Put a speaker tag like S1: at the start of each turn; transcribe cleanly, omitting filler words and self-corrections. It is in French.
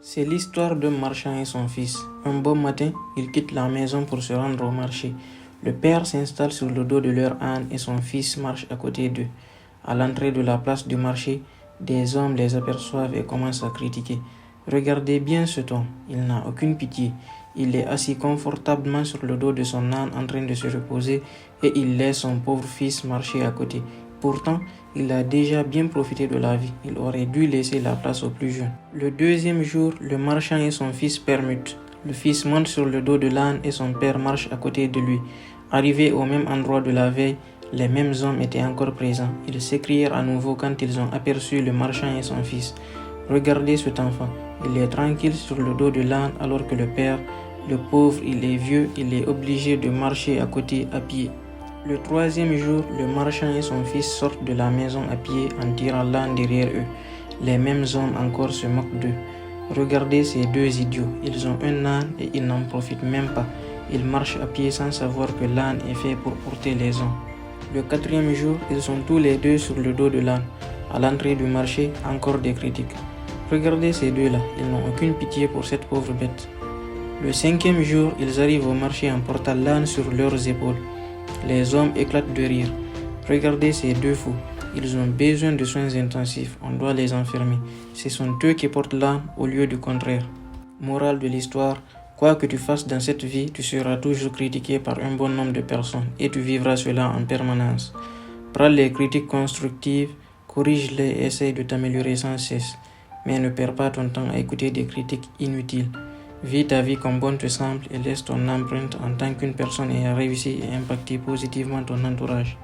S1: C'est l'histoire d'un marchand et son fils. Un beau matin, ils quittent la maison pour se rendre au marché. Le père s'installe sur le dos de leur âne et son fils marche à côté d'eux. À l'entrée de la place du marché, des hommes les aperçoivent et commencent à critiquer. Regardez bien cet homme, il n'a aucune pitié. Il est assis confortablement sur le dos de son âne en train de se reposer et il laisse son pauvre fils marcher à côté. Pourtant, il a déjà bien profité de la vie. Il aurait dû laisser la place aux plus jeunes. Le deuxième jour, le marchand et son fils permutent. Le fils monte sur le dos de l'âne et son père marche à côté de lui. Arrivés au même endroit de la veille, les mêmes hommes étaient encore présents. Ils s'écrièrent à nouveau quand ils ont aperçu le marchand et son fils. Regardez cet enfant, il est tranquille sur le dos de l'âne alors que le père, le pauvre, il est vieux, il est obligé de marcher à côté à pied. Le troisième jour, le marchand et son fils sortent de la maison à pied en tirant l'âne derrière eux. Les mêmes hommes encore se moquent d'eux. Regardez ces deux idiots, ils ont un âne et ils n'en profitent même pas. Ils marchent à pied sans savoir que l'âne est fait pour porter les hommes. Le quatrième jour, ils sont tous les deux sur le dos de l'âne. À l'entrée du marché, encore des critiques. Regardez ces deux-là, ils n'ont aucune pitié pour cette pauvre bête. Le cinquième jour, ils arrivent au marché en portant l'âne sur leurs épaules. Les hommes éclatent de rire. Regardez ces deux fous. Ils ont besoin de soins intensifs. On doit les enfermer. Ce sont eux qui portent l'âne au lieu du contraire. Morale de l'histoire. Quoi que tu fasses dans cette vie, tu seras toujours critiqué par un bon nombre de personnes et tu vivras cela en permanence. Prends les critiques constructives, corrige-les et essaye de t'améliorer sans cesse. Mais ne perds pas ton temps à écouter des critiques inutiles. Vis ta vie comme bon te semble et laisse ton empreinte en tant qu'une personne ayant réussi et impacté positivement ton entourage.